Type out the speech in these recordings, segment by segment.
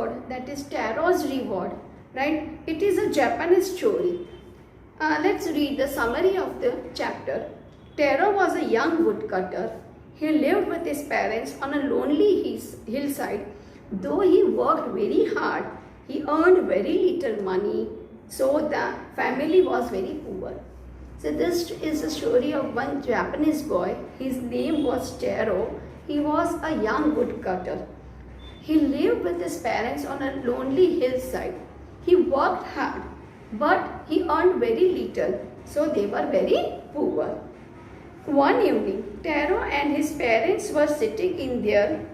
episode, that is Taro's Reward, right? It is a Japanese story. Let's read the summary of the chapter. Taro was a young woodcutter. He lived with his parents on a lonely hillside. Though he worked very hard, he earned very little money, so the family was very poor. So this is the story of one Japanese boy. His name was Taro. He was a young woodcutter. He lived with his parents on a lonely hillside. He worked hard, but he earned very little, so they were very poor. One evening, Taro and his parents were sitting in their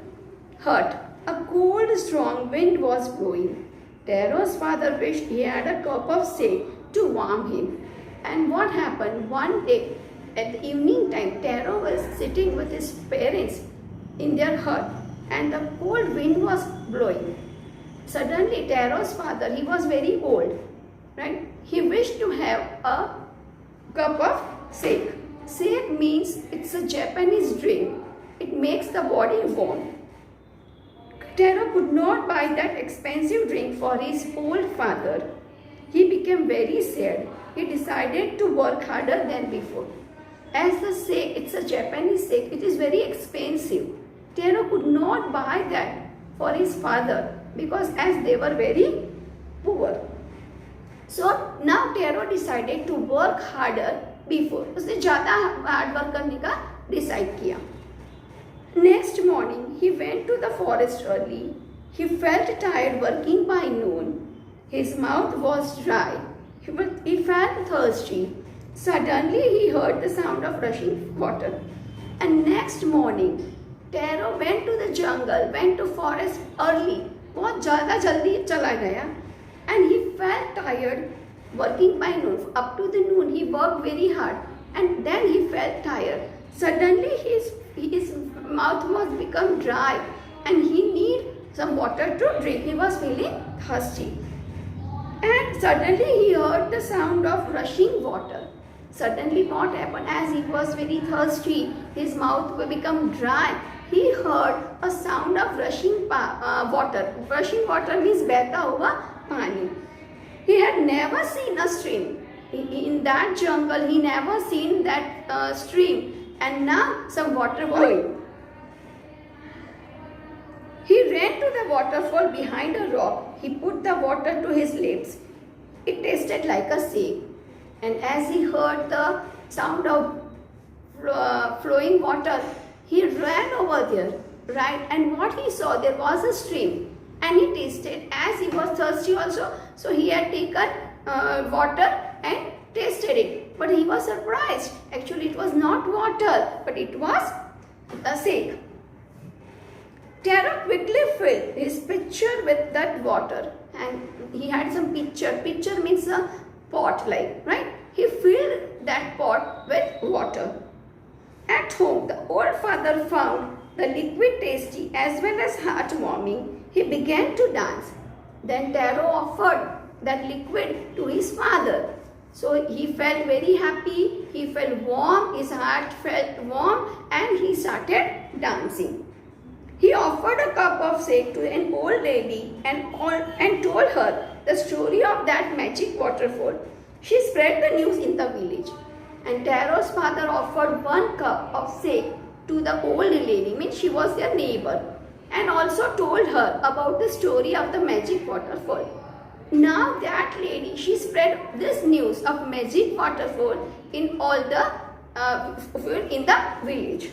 hut. A cold, strong wind was blowing. Taro's father wished he had a cup of shake to warm him. And what happened? One day, at the evening time, Taro was sitting with his parents in their hut, and the cold wind was blowing. Suddenly, Taro's father, he was very old, right? He wished to have a cup of shake. Shake means it's a Japanese drink. It makes the body warm. Taro could not buy that expensive drink for his old father. He became very sad. He decided to work harder than before. As the shake, it's a Japanese shake, it is very expensive. Taro could not buy that for his father because as they were very poor. So now Taro decided to work harder before. उसने ज़्यादा hard work करने का decide किया. Next morning, he went to the forest early. He felt tired working by noon. His mouth was dry. He felt thirsty. Suddenly, he heard the sound of rushing water. And next morning, Taro went to the jungle, went to forest early. बहुत ज़्यादा जल्दी चला गया. And he felt tired working by noon. Up to the noon, he worked very hard. And then he felt tired. Suddenly, his mouth was become dry and he need some water to drink. He was feeling thirsty. And suddenly he heard the sound of rushing water. Suddenly what happened? As he was very thirsty, his mouth will become dry. He heard a sound of rushing water. Rushing water means behta hua pani. He had never seen a stream. In that jungle, he never seen that stream. And now some water was flowing. He ran to the waterfall behind a rock. He put the water to his lips. It tasted like a shake. And as he heard the sound of flowing water, he ran over there, right? And what he saw, there was a stream. And he tasted, as he was thirsty also, so he had taken water and tasted it. But he was surprised. Actually, it was not water, but it was a shake. Taro quickly filled his pitcher with that water, and he had some pitcher. Pitcher means a pot, like, right? He filled that pot with water. At home, the old father found the liquid tasty as well as heartwarming. He began to dance. Then Taro offered that liquid to his father. So he felt very happy, he felt warm, his heart felt warm, and he started dancing. He offered a cup of shake to an old lady and told her the story of that magic waterfall. She spread the news in the village. And Taro's father offered one cup of shake to the old lady, means she was their neighbor, and also told her about the story of the magic waterfall. Now that lady, she spread this news of magic waterfall in all the in the village.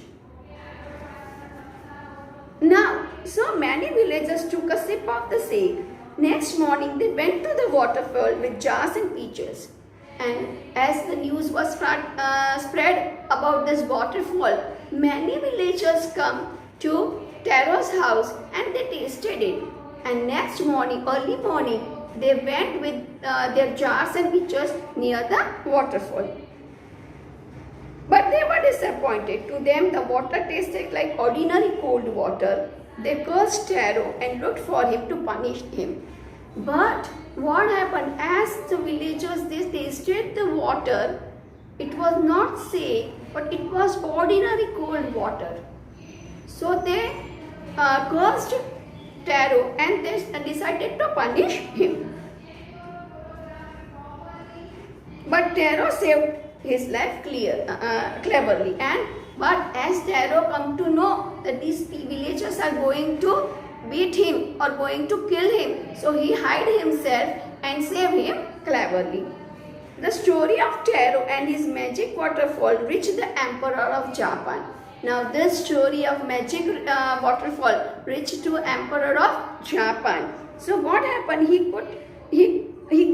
Now, so many villagers took a sip of the shake. Next morning, they went to the waterfall with jars and pitchers. And as the news was spread about this waterfall, many villagers come to Taro's house and they tasted it. And next morning, early morning, they went with their jars and pitchers near the waterfall. But they were disappointed. To them, the water tasted like ordinary cold water. They cursed Taro and looked for him to punish him. But what happened? As the villagers, they tasted the water, it was not safe, but it was ordinary cold water. So they cursed Taro and they decided to punish him. But Taro saved his life cleverly. But as Taro come to know that these villagers are going to beat him or going to kill him, so he hid himself and saved him cleverly. The story of Taro and his magic waterfall reached the Emperor of Japan. Now this story of magic waterfall reached to Emperor of Japan. So what happened? He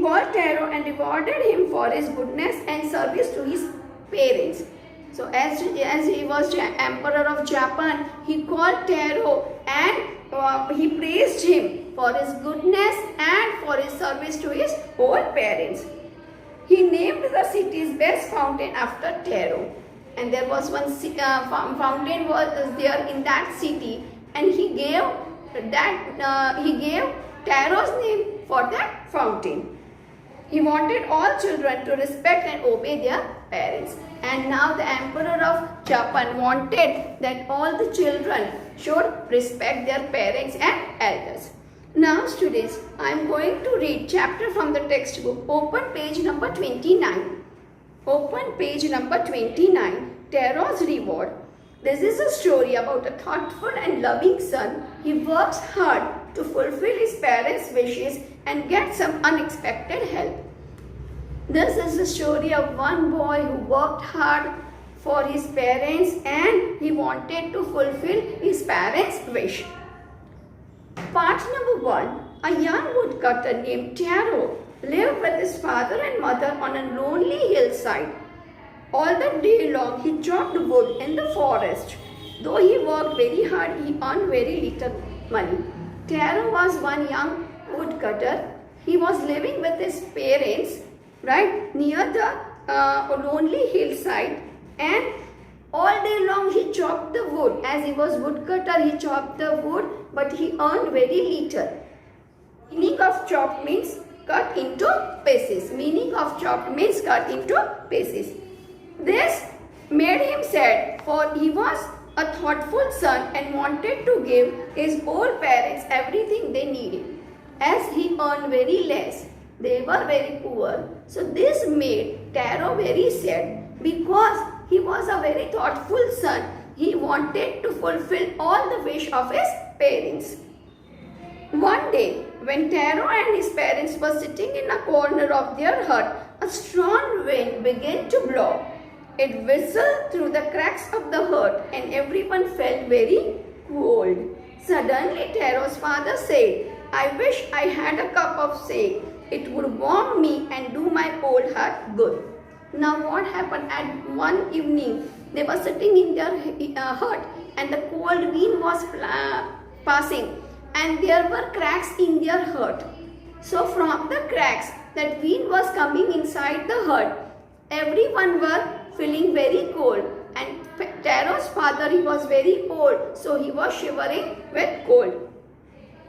called Taro and rewarded him for his goodness and service to his parents. So as he was Emperor of Japan, he called Taro and he praised him for his goodness and for his service to his old parents. He named the city's best fountain after Taro. And there was one fountain was there in that city, and he gave Taro's name for that fountain. He wanted all children to respect and obey their parents. And now the Emperor of Japan wanted that all the children should respect their parents and elders. Now students, I am going to read chapter from the textbook. Open page number 29. Open page number 29. Taro's Reward. This is a story about a thoughtful and loving son. He works hard to fulfill his parents' wishes and get some unexpected help. This is the story of one boy who worked hard for his parents and he wanted to fulfill his parents' wish. Part number 1. A young woodcutter named Taro lived with his father and mother on a lonely hillside. All the day long he chopped wood in the forest. Though he worked very hard, he earned very little money. Taro was one young woodcutter. He was living with his parents, right, near the lonely hillside, and all day long he chopped the wood. As he was woodcutter, he chopped the wood, but he earned very little. Meaning of chop means cut into pieces. Meaning of chop means cut into pieces. This made him sad, for he was a thoughtful son and wanted to give his old parents everything they needed. As he earned very less, they were very poor. So this made Taro very sad, because he was a very thoughtful son. He wanted to fulfill all the wish of his parents. One day, when Taro and his parents were sitting in a corner of their hut, a strong wind began to blow. It whistled through the cracks of the hut and everyone felt very cold. Suddenly Taro's father said, "I wish I had a cup of sake. It would warm me and do my old heart good." Now what happened? At one evening, they were sitting in their hut and the cold wind was passing and there were cracks in their hut. So from the cracks, that wind was coming inside the hut. Everyone were feeling very cold, and Taro's father, he was very old, so he was shivering with cold,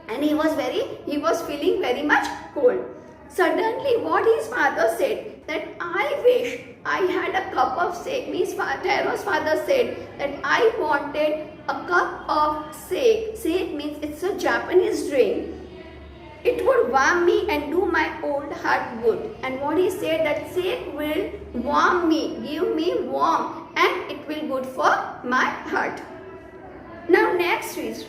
and he was feeling very much cold. Suddenly what his father said, that "I wish I had a cup of sake." Means Taro's father said that I wanted a cup of sake. Sake means it's a Japanese drink. It would warm me and do my old heart good. And what he said, that sake will warm me, give me warmth, and it will good for my heart. Now next is,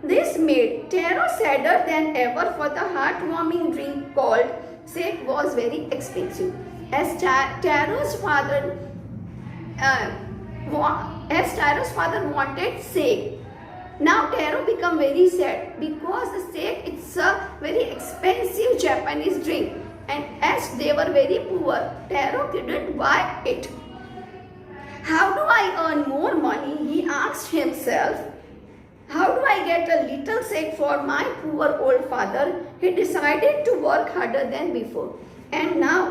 this made Taro sadder than ever, for the heartwarming drink called sake was very expensive. As Taro's father wanted sake, now Taro became very sad, because the sake, it's a very expensive Japanese drink, and as they were very poor, Taro couldn't buy it. How do I earn more money? He asked himself. How do I get a little sake for my poor old father? He decided to work harder than before. And now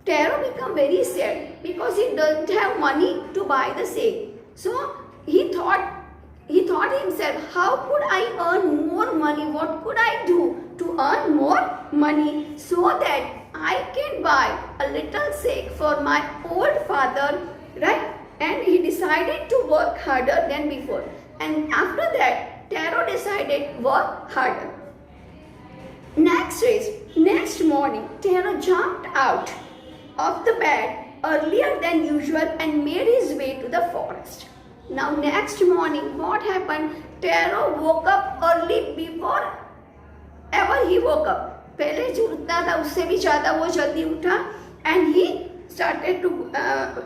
Taro became very sad, because he doesn't have money to buy the sake. So he thought himself, how could I earn more money? What could I do to earn more money so that I can buy a little sake for my old father, right? And he decided to work harder than before. And after that, Taro decided work harder. Next morning, Taro jumped out of the bed earlier than usual and made his way to the forest. Now next morning, what happened? Taro woke up early before ever he woke up. पहले जो उठता था उससे भी ज़्यादा वो जल्दी उठा and he started to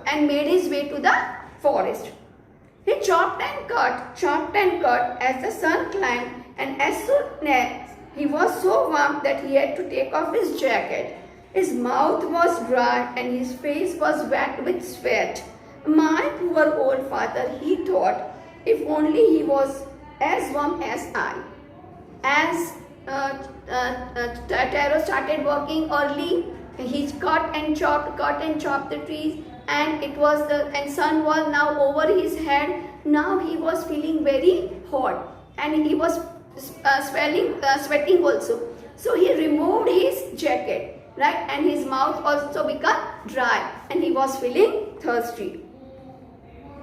and made his way to the forest. He chopped and cut as the sun climbed, and as soon as he was so warm that he had to take off his jacket. His mouth was dry and his face was wet with sweat. My poor old father, he thought, if only he was as warm as I. As Taro started working early, he cut and chopped the trees, and it was and sun was now over his head. Now he was feeling very hot and he was sweating also. So he removed his jacket, right, and his mouth also became dry and he was feeling thirsty.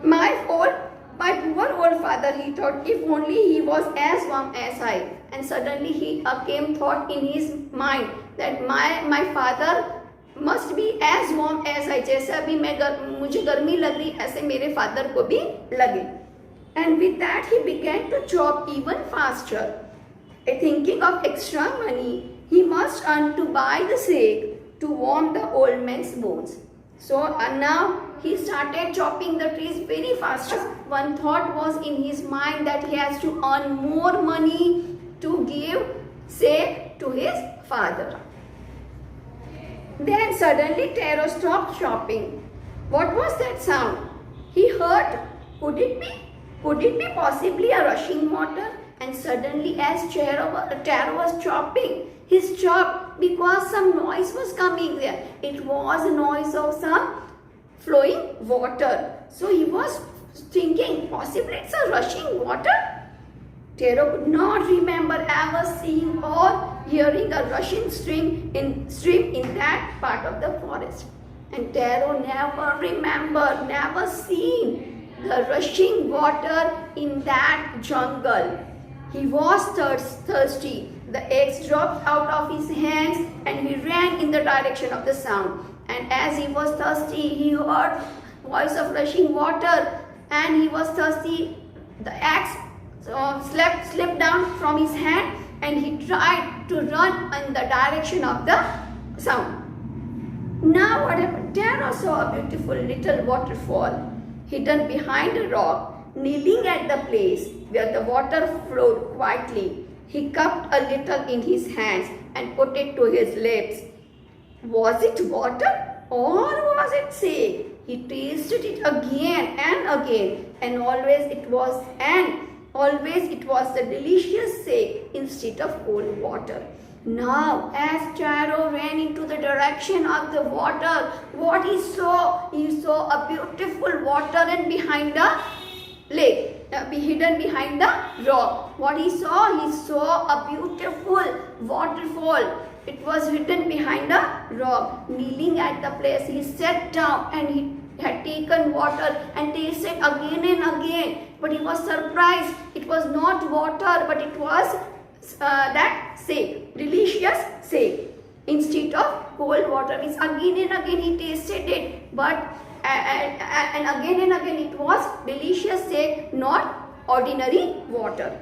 My poor old father, he thought, if only he was as warm as I. And suddenly he came thought in his mind that my father must be as warm as I. जैसे अभी मुझे गर्मी लग रही ऐसे मेरे father को भी लगे. And with that he began to chop even faster. Thinking of extra money he must earn to buy the sake to warm the old man's bones. So now he started chopping the trees very fast. One thought was in his mind that he has to earn more money to give sake to his father. Then suddenly Taro stopped chopping. What was that sound? He heard, could it be possibly a rushing water? And suddenly as Taro was chopping, his chop, because some noise was coming there. It was a noise of some flowing water. So he was thinking, possibly it's a rushing water? Taro could not remember ever seeing or hearing a rushing stream in that part of the forest. And Taro never seen the rushing water in that jungle. He was thirsty. The eggs dropped out of his hands and he ran in the direction of the sound. And as he was thirsty, he heard voice of rushing water and he was thirsty. The axe slipped down from his hand and he tried to run in the direction of the sound. Now what happened? Taro saw a beautiful little waterfall hidden behind a rock. Kneeling at the place where the water flowed quietly, he cupped a little in his hands and put it to his lips. Was it water or was it sake? He tasted it again and again, and always it was the delicious sake instead of cold water. Now, as Taro ran into the direction of the water, what he saw a beautiful water and behind the lake, hidden behind the rock. What he saw a beautiful waterfall. It was hidden behind a rock. Kneeling at the place, he sat down and he had taken water and tasted again and again. But he was surprised. It was not water, but it was that sake, delicious sake. Instead of cold water, means again and again he tasted it, but and again it was delicious sake, not ordinary water.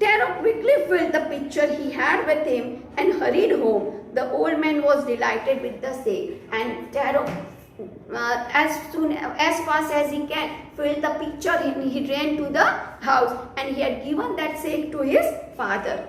Taro quickly filled the pitcher he had with him and hurried home. The old man was delighted with the sake, and Taro, as fast as he can, filled the pitcher. He ran to the house and he had given that sake to his father.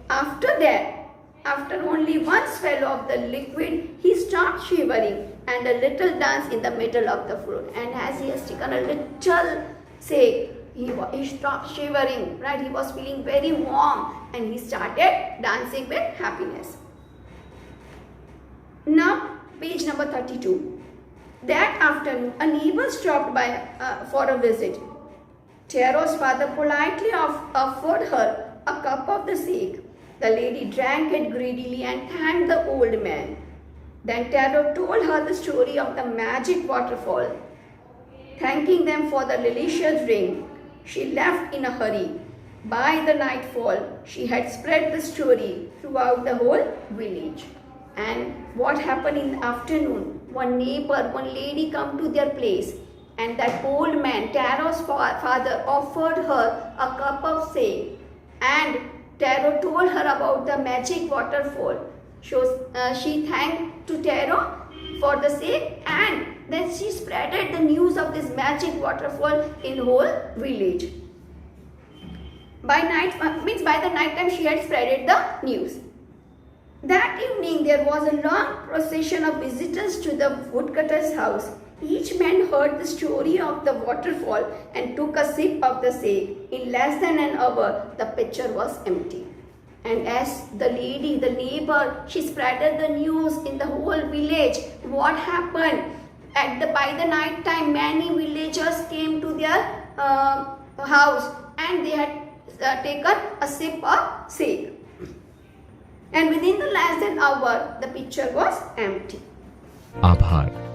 After that, after only one swallow of the liquid, he stopped shivering and a little dance in the middle of the fruit. And as he has taken a little sake, he stopped shivering, right? He was feeling very warm and he started dancing with happiness. Now, page number 32. That afternoon, a neighbor stopped by for a visit. Taro's father politely offered her a cup of the sake. The lady drank it greedily and thanked the old man. Then Taro told her the story of the magic waterfall, thanking them for the delicious drink. she left in a hurry. By the nightfall, she had spread the story throughout the whole village. And what happened in the afternoon? One neighbor, one lady come to their place, and that old man, Taro's father, offered her a cup of sake. And Taro told her about the magic waterfall. So she thanked to Taro for the sake, and then she spreaded the news of this magic waterfall in whole village. By the night time she had spreaded the news. That evening there was a long procession of visitors to the woodcutter's house. Each man heard the story of the waterfall and took a sip of the sake. In less than an hour, the pitcher was empty. And as the lady, the neighbor, she spreaded the news in the whole village. What happened? By the night time, many villagers came to their house, and they had taken a sip of sake. And within the less than hour, the pitcher was empty. आभार।